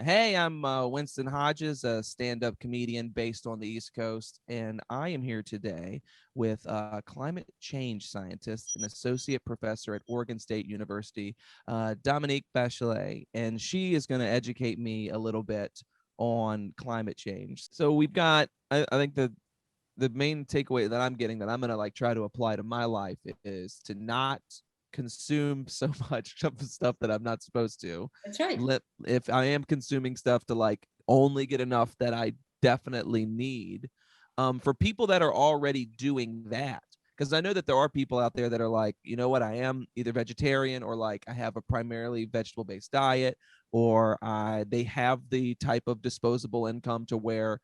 Hey, I'm Winston Hodges, a stand-up comedian based on the East Coast, and I am here today with climate change scientist and associate professor at Oregon State University, Dominique Bachelet, and she is going to educate me a little bit on climate change. So we've got, I think the main takeaway that I'm getting that I'm going to like try to apply to my life is to not consume so much of the stuff that I'm not supposed to. That's right. If I am consuming stuff, to like only get enough that I definitely need. For people that are already doing that, because I know that there are people out there that are like, you know what, I am either vegetarian or like I have a primarily vegetable based diet, or they have the type of disposable income to where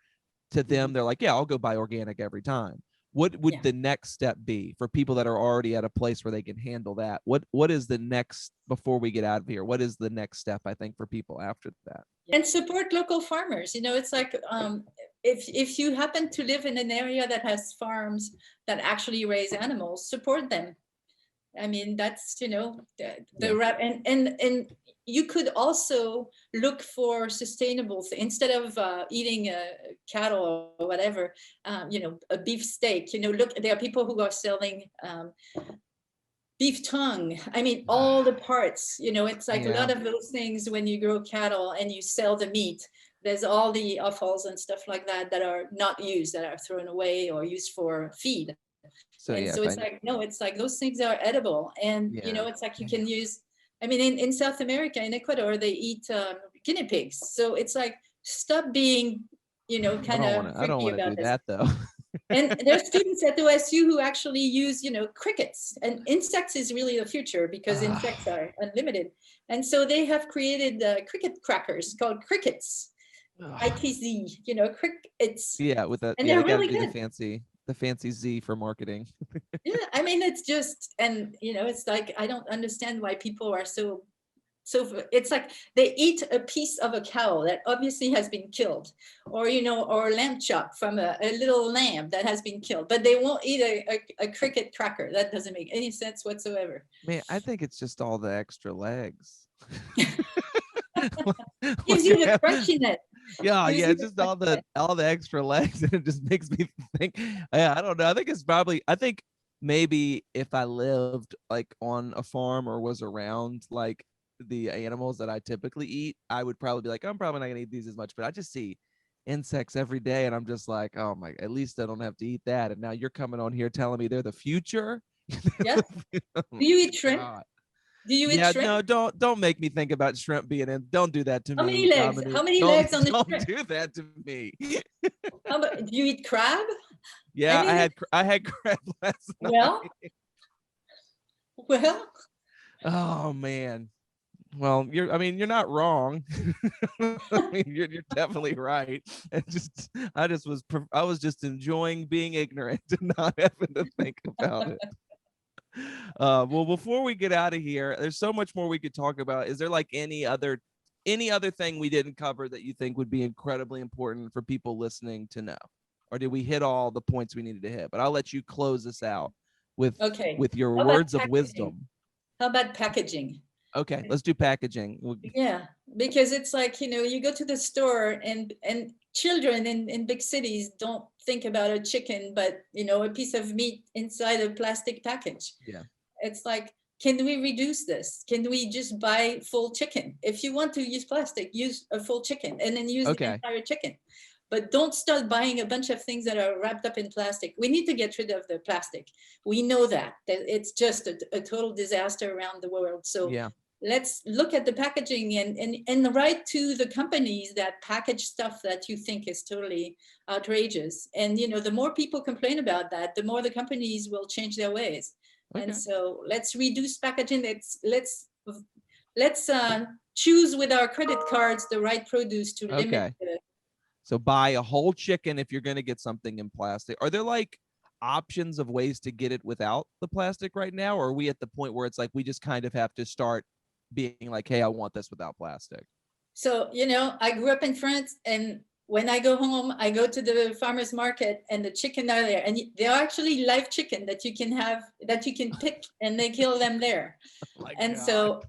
to them they're like, yeah, I'll go buy organic every time. What would Yeah. the next step be for people that are already at a place where they can handle that? What is the next, before we get out of here, what is the next step, I think, for people after that? And support local farmers. It's like if you happen to live in an area that has farms that actually raise animals, support them. I mean, that's Yeah. the rep, and you could also look for sustainable instead of eating cattle or whatever. A beef steak. Look, there are people who are selling beef tongue. I mean, all the parts. It's like a Yeah. lot of those things when you grow cattle and you sell the meat. There's all the offals and stuff like that that are not used, that are thrown away or used for feed. So And yeah, so if it's I like, no, it's like those things are edible. And, yeah. it's like you can use, I mean, in South America, in Ecuador, they eat guinea pigs. So it's like, stop being, I kind don't of want to I don't freaky want to about do this. that though. And there's students at OSU who actually use, crickets, and insects is really the future because insects are unlimited. And so they have created cricket crackers called crickets, ITZ, crickets, Yeah, with that, and yeah, they're they got to really do good. the fancy Z for marketing. Yeah, I mean, it's just, and it's like I don't understand why people are so. It's like they eat a piece of a cow that obviously has been killed, or lamb chop from a little lamb that has been killed, but they won't eat a cricket cracker. That doesn't make any sense whatsoever. Man, I think it's just all the extra legs. When Gives you you the have, crunchiness. yeah, Gives yeah, you it's the just crunchiness. all the extra legs, and it just makes me think. Yeah, I don't know. I think it's probably. I think maybe if I lived like on a farm or was around like the animals that I typically eat, I would probably be like, I'm probably not gonna eat these as much. But I just see insects every day, and I'm just like, oh my, at least I don't have to eat that. And now you're coming on here telling me they're the future. Yeah. Oh Do my you eat shrimp? God. Do you eat Yeah, shrimp? no, don't make me think about shrimp being in. Don't do that to How me, many legs? Dominique. How many Don't legs on the don't shrimp? do that to me. How about, do you eat crab? I Yeah, mean, I had crab last well, night. well, Oh man. Well, you're not wrong. I mean, you're definitely right. I was just enjoying being ignorant and not having to think about it. Well, before we get out of here, there's so much more we could talk about. Is there like any other thing we didn't cover that you think would be incredibly important for people listening to know? Or did we hit all the points we needed to hit? But I'll let you close this out with okay. your How about words of packaging? wisdom. How about packaging? Okay, let's do packaging. Yeah, because it's like, you go to the store, and children in big cities don't think about a chicken, but a piece of meat inside a plastic package. Yeah. It's like, can we reduce this? Can we just buy full chicken? If you want to use plastic, use a full chicken and then use the Okay. entire chicken. But don't start buying a bunch of things that are wrapped up in plastic. We need to get rid of the plastic. We know that it's just a total disaster around the world. So Yeah. let's look at the packaging, and write to the companies that package stuff that you think is totally outrageous. And the more people complain about that, the more the companies will change their ways. And Okay. so let's reduce packaging. Let's choose with our credit cards the right produce to limit Okay. the. So buy a whole chicken if you're going to get something in plastic. Are there like options of ways to get it without the plastic right now? Or are we at the point where it's like we just kind of have to start being like, hey, I want this without plastic? So, I grew up in France, and when I go home, I go to the farmer's market, and the chicken are there. And they're actually live chicken that you can have, that you can pick, and they kill them there. Oh my And God. so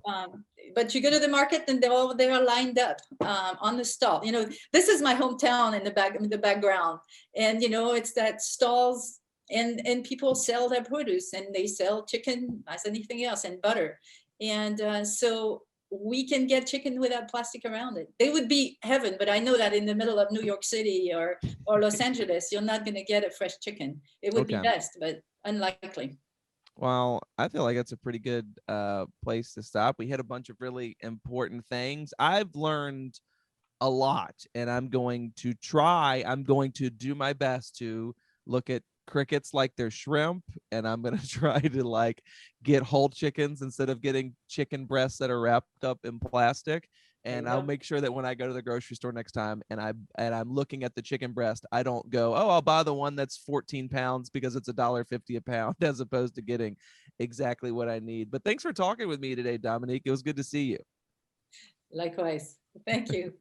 but you go to the market and they are lined up on the stall. You know, this is my hometown in the background, and you know, it's that stalls, and people sell their produce, and they sell chicken as anything else, and butter, and so we can get chicken without plastic around it. They would be heaven, but I know that in the middle of New York City or Los Angeles, you're not going to get a fresh chicken. It would be Okay. best, but unlikely. Well, I feel like that's a pretty good place to stop. We hit a bunch of really important things. I've learned a lot, and I'm going to do my best to look at crickets like they're shrimp, and I'm going to try to like get whole chickens instead of getting chicken breasts that are wrapped up in plastic. There And you I'll go. make sure that when I go to the grocery store next time and I'm looking at the chicken breast, I don't go, oh, I'll buy the one that's 14 pounds because it's $1.50 a pound, as opposed to getting exactly what I need. But thanks for talking with me today, Dominique. It was good to see you. Likewise. Thank you.